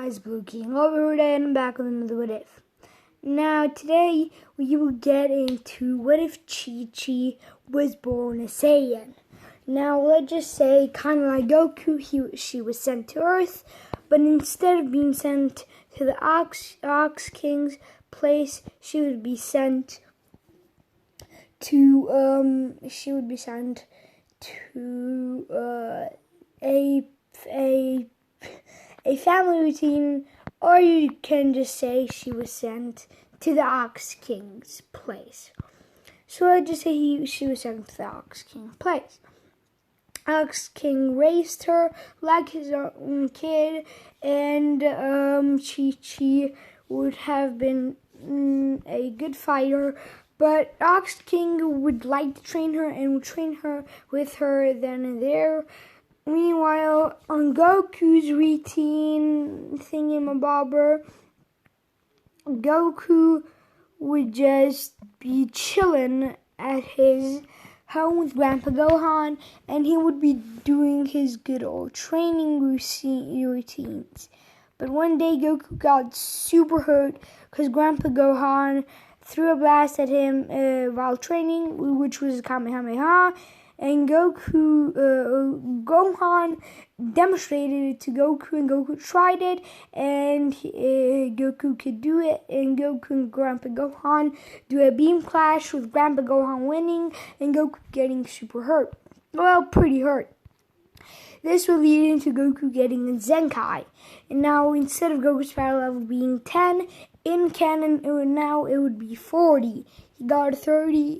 guys, Blue King over today, and I'm back with another What If. Now, today we will get into what if Chichi was born a Saiyan. Now, let's just say, kind of like Goku, she was sent to Earth, but instead of being sent to the Ox King's place, she would be sent to a family routine, or you can just say she was sent to the Ox King's place. So I just say she was sent to the Ox King's place. Ox King raised her like his own kid, and Chichi would have been a good fighter, but Ox King would like to train her and would train her with her then and there. Meanwhile, on Goku's routine thingamabobber, Goku would just be chilling at his home with Grandpa Gohan, and he would be doing his good old training routines. But one day Goku got super hurt because Grandpa Gohan threw a blast at him while training, which was Kamehameha. And Gohan demonstrated it to Goku, and Goku tried it, and Goku could do it, and Goku and Grandpa Gohan do a beam clash with Grandpa Gohan winning, and Goku getting super hurt. Well, pretty hurt. This will lead into Goku getting a Zenkai. And now, instead of Goku's power level being 10, in canon, it would be 40. He got a 30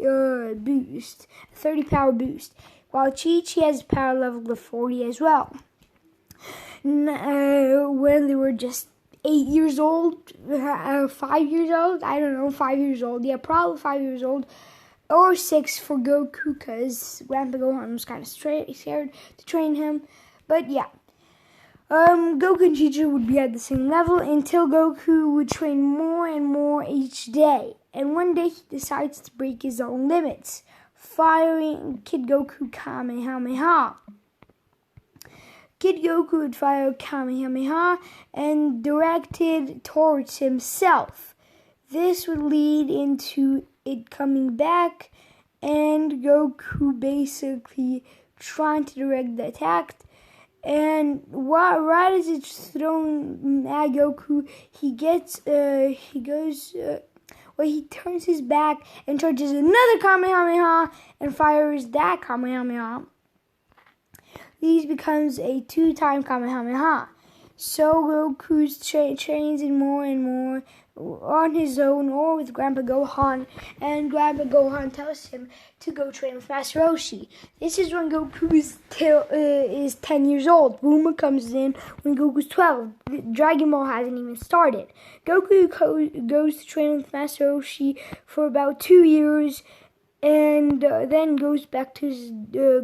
power boost, while Chichi has a power level of 40 as well. When they were just 8 years old, 5 years old, I don't know, 5 years old, yeah, probably 5 years old, or 6 for Goku, because Grandpa Gohan was kind of scared to train him, but yeah. Goku and Chichi would be at the same level until Goku would train more and more each day. And one day he decides to break his own limits, firing Kid Goku Kamehameha. Kid Goku would fire Kamehameha and directed towards himself. This would lead into it coming back and Goku basically trying to direct the attack. And right as it's thrown at Goku, he turns his back and charges another Kamehameha and fires that Kamehameha. These becomes a 2-time Kamehameha. So Goku trains it more and more on his own or with Grandpa Gohan, and Grandpa Gohan tells him to go train with Master Roshi. This is when Goku is 10 years old. Bulma comes in when Goku's 12. Dragon Ball hasn't even started. Goku goes to train with Master Roshi for about 2 years, and then goes back to his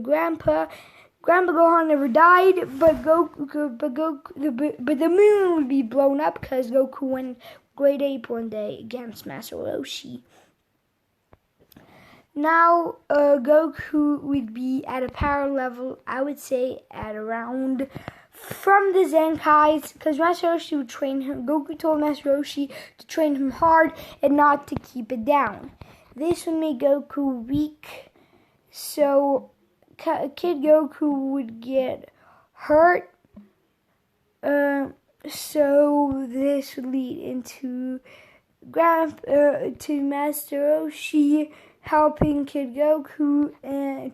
grandpa. Grandpa Gohan never died, but the moon would be blown up because Goku went Great Ape one day against Master Roshi. Now, Goku would be at a power level, I would say, at around from the Zenkais, because Master Roshi would train him. Goku told Master Roshi to train him hard and not to keep it down. This would make Goku weak, so Kid Goku would get hurt, so this would lead into to Master Roshi helping Kid Goku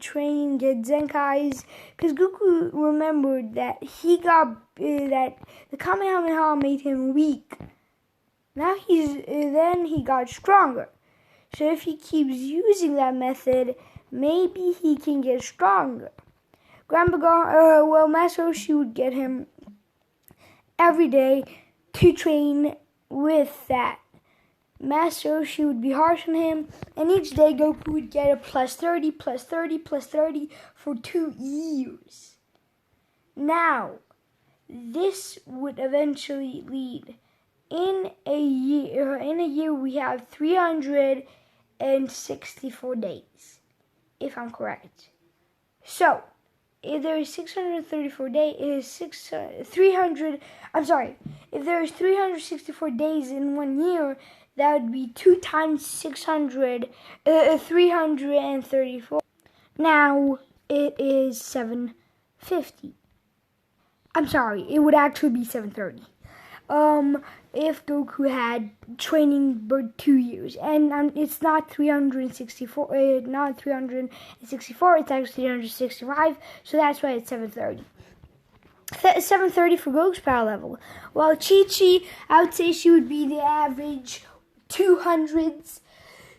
train, get Zenkais, because Goku remembered that that the Kamehameha made him weak. Now he got stronger. So if he keeps using that method, maybe he can get stronger. Master Roshi would get him every day to train with that. Master Roshi would be harsh on him, and each day Goku would get a plus 30, plus 30, plus 30 for 2 years. Now, this would eventually lead in a year we have 364 days, if I'm correct. So, if there is 634 days, it is 300. I'm sorry. if there's 364 days in 1 year, that would be 2 times 600, 334. Now it is 7:50. I'm sorry, it would actually be 7:30. If Goku had training for 2 years, and it's not 364, not 364, it's actually 365, so that's why it's 7:30. 7:30 for Goku's power level. While Chichi, I would say she would be the average 200s.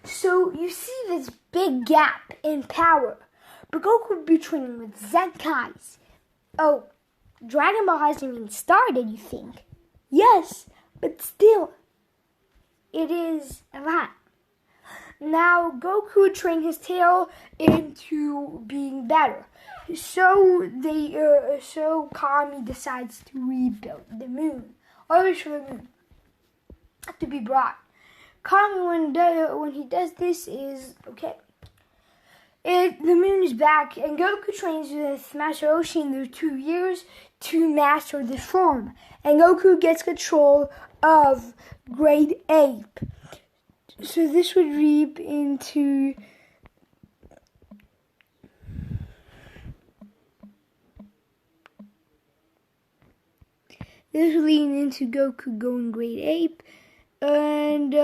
So you see this big gap in power. But Goku would be training with Zenkais. Oh, Dragon Ball hasn't even started, you think? Yes, but still, it is a lot. Now, Goku would train his tail into being better. So Kami decides to rebuild the moon, or wish for the moon to be brought. Kami, when he does this, is okay. The moon is back, and Goku trains with Master Roshi in those 2 years to master this form. And Goku gets control of Great Ape. So this would lead into Goku going Great Ape, and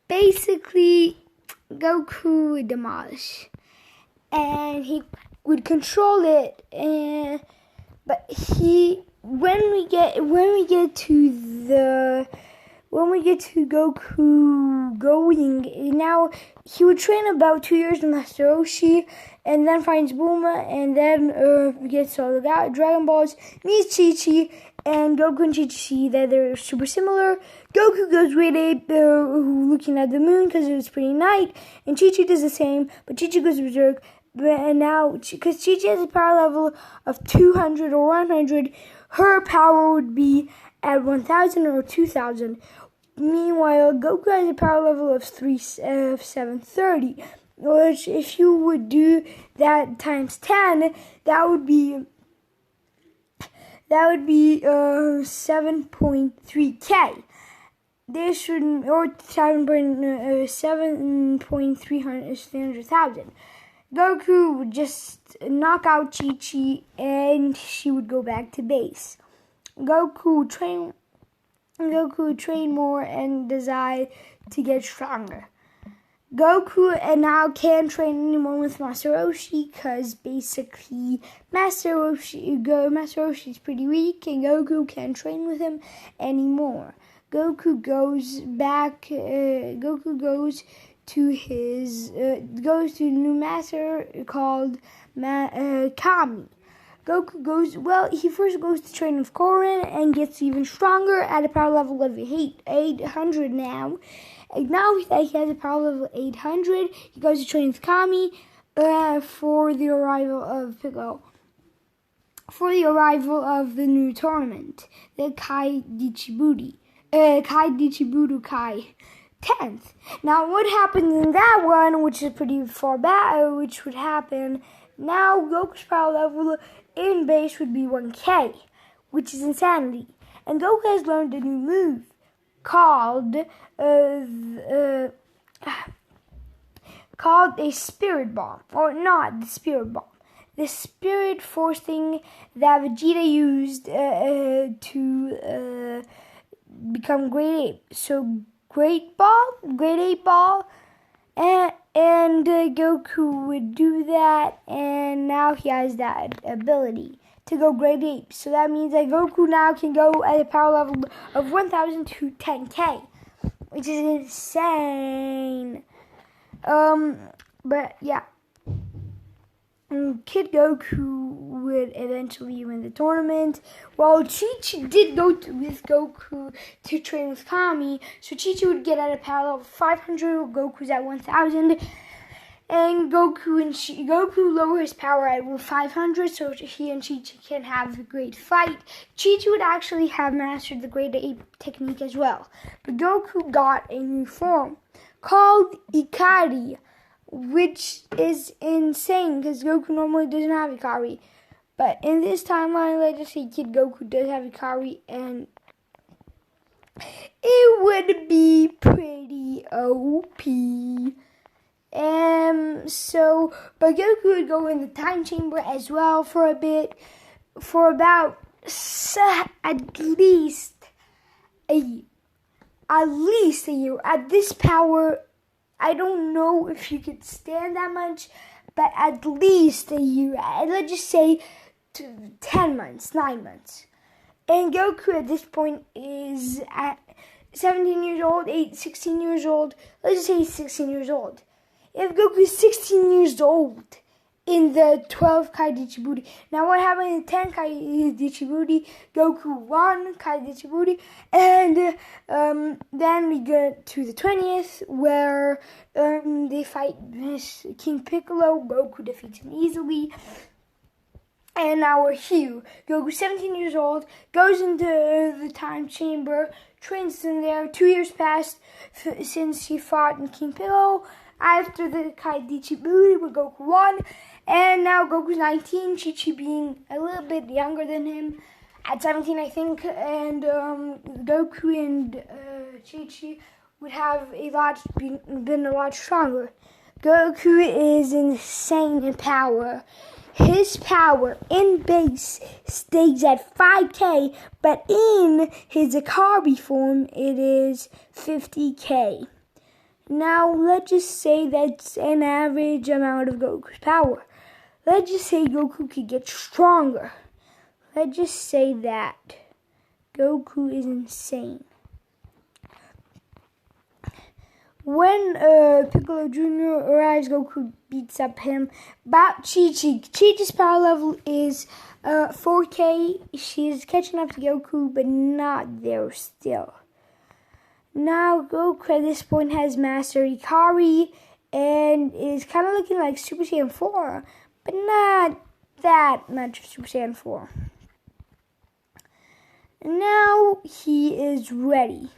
basically Goku would demolish, and he would control it. But when we get to Goku going, now he would train about 2 years with Master Roshi, and then finds Bulma, and then gets all the Dragon Balls, meets Chichi, and Goku and Chichi see that they're super similar. Goku goes Great Ape, looking at the moon because it was pretty night, and Chichi does the same, but Chichi goes berserk. And now, because Chichi has a power level of 200 or 100, her power would be at 1,000 or 2,000. Meanwhile, Goku has a power level of 730, which if you would do that times 10, that would be 7.3k. This should, or 7.300,000. Goku would just knock out Chi-Chi, and she would go back to base. Goku would train more and decide to get stronger. Goku and now can't train anymore with Master Roshi because basically Master Roshi is pretty weak, and Goku can't train with him anymore. Goku goes to a new master called Kami. He first goes to train with Korin and gets even stronger at a power level of 800 now. And now that he has a power level of 800, he goes to train with Kami for the arrival of Piccolo. For the arrival of the new tournament, the Kai Dichibudu Kai 10th. Now, what happened in that one, which is pretty far back, which would happen now, Goku's power level in base would be 1k, which is insanity. And Goku has learned a new move called a Spirit Bomb, or not the Spirit Bomb. The Spirit Force thing that Vegeta used to become Great Ape. So Great Ape Ball, and Goku would do that, and now he has that ability to go Great Ape. So that means that Goku now can go at a power level of 1,000 to 10k, which is insane. But yeah. Kid Goku would eventually win the tournament, while Chichi did go with Goku to train with Kami, so Chichi would get at a power level of 500, Goku's at 1,000, and Goku lower his power at 500, so he and Chichi can have a great fight. Chichi would actually have mastered the Great Ape technique as well, but Goku got a new form called Ikari, which is insane because Goku normally doesn't have Ikari. But in this timeline, let's just say Kid Goku does have Ikari, and it would be pretty OP. But Goku would go in the time chamber as well for a bit, for about at least a year. At this power, I don't know if you could stand that much, but at least a year. Let's just say 10 months, 9 months. And Goku at this point is at 17 years old, 16 years old. Let's just say he's 16 years old. If Goku is 16 years old in the 12 Kai Dichibuti. Now what happened in 10 Kai Dichibuti? Goku won Kai Dichibuti. And then we get to the 20th where they fight King Piccolo. Goku defeats him easily. And now we're here. Goku, 17 years old, goes into the time chamber, trains in there. 2 years passed since he fought in King Piccolo. After the Kai Dichibuti, where Goku won. And now Goku's 19, Chichi being a little bit younger than him. At 17, I think. And Goku and Chichi would have been a lot stronger. Goku is insane in power. His power in base stays at 5k, but in his Ikari form, it is 50k. Now, let's just say that's an average amount of Goku's power. Let's just say Goku could get stronger. Let's just say that Goku is insane. When Piccolo Jr. arrives, Goku beats up him. About Chichi. Chichi's power level is 4k. She's catching up to Goku, but not there still. Now, Goku at this point has mastered Ikari and is kind of looking like Super Saiyan 4, but not that much of Super Saiyan 4. Now, he is ready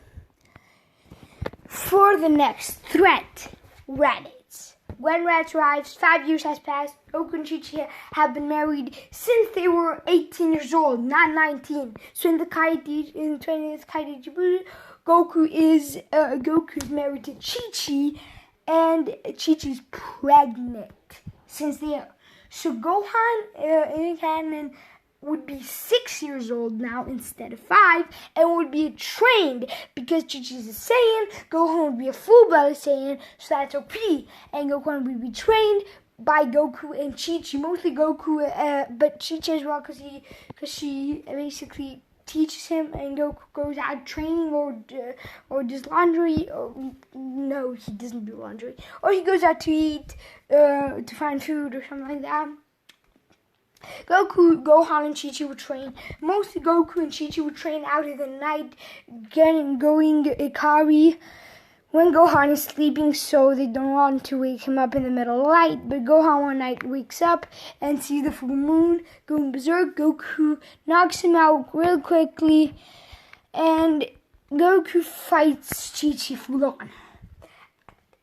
for the next threat, Raditz. When Raditz arrives, 5 years has passed. Goku and Chichi have been married since they were 18 years old, not 19. So in the 20th Kai Dichibuti, Goku is married to Chichi, and Chichi's pregnant since they are. So Gohan in canon would be 6 years old now instead of 5, and would be trained because Chichi's a Saiyan. Gohan would be a full-blooded Saiyan, so that's OP. And Gohan would be trained by Goku and Chichi, mostly Goku, but Chichi as well, because she basically teaches him, and Goku goes out training or does laundry. No, he doesn't do laundry. Or he goes out to eat, to find food or something like that. Gohan and Chichi would train. Mostly Goku and Chichi would train out in the night, going Ikari when Gohan is sleeping, so they don't want to wake him up in the middle of the night. But Gohan one night wakes up and sees the full moon going berserk. Goku knocks him out real quickly, and Goku fights Chichi full on.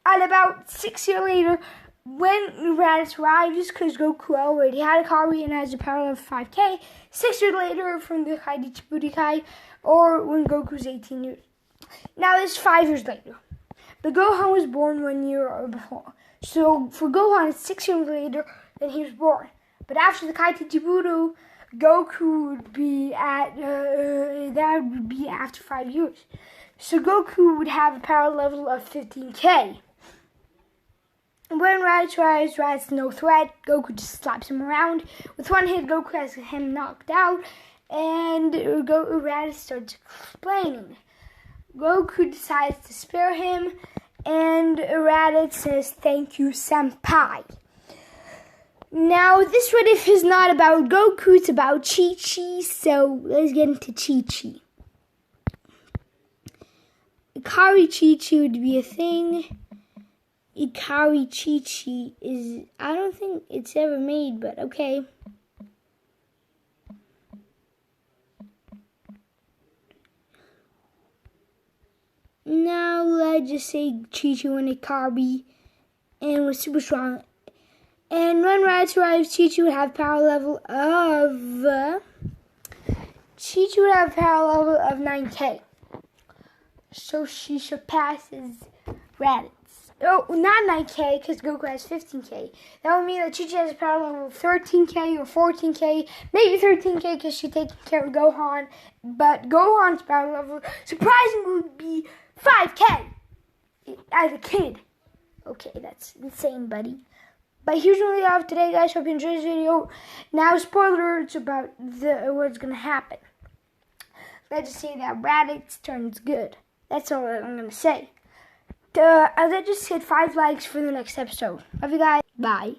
And about 6 years later, when Raditz arrives, because Goku already had a Ikari and has a power of 5k, 6 years later from the Kai Dichibuti Kai, or when Goku's 18 years. Now this is 5 years later. But Gohan was born 1 year before. So for Gohan, it's 6 years later than he was born. But after the Kai Dichibuti, Goku would be that would be after 5 years. So Goku would have a power level of 15k. When Raditz arrives, Raditz no threat. Goku just slaps him around. With one hit, Goku has him knocked out, and Raditz starts explaining. Goku decides to spare him, and Raditz says, "Thank you, senpai." Now, this Reddit is not about Goku, it's about Chichi, so let's get into Chichi. Ikari Chichi would be a thing. Ikari Chichi is, I don't think it's ever made, but okay. Now, let's just say Chichi went Ikari and was super strong. And when Raditz arrives, Chichi would have power level of 9K. So she surpasses Raditz. Oh, not 9K, because Goku has 15K. That would mean that Chichi has a power level of 13K or 14K, maybe 13K because she's taking care of Gohan. But Gohan's power level, surprisingly, would be 5K as a kid. Okay, that's insane, buddy. But here's what we have today, guys. Hope you enjoyed this video. Now, spoiler alerts about what's going to happen. Let's just say that Raditz turns good. That's all I'm going to say. Let's just hit 5 likes for the next episode. Love you guys. Bye.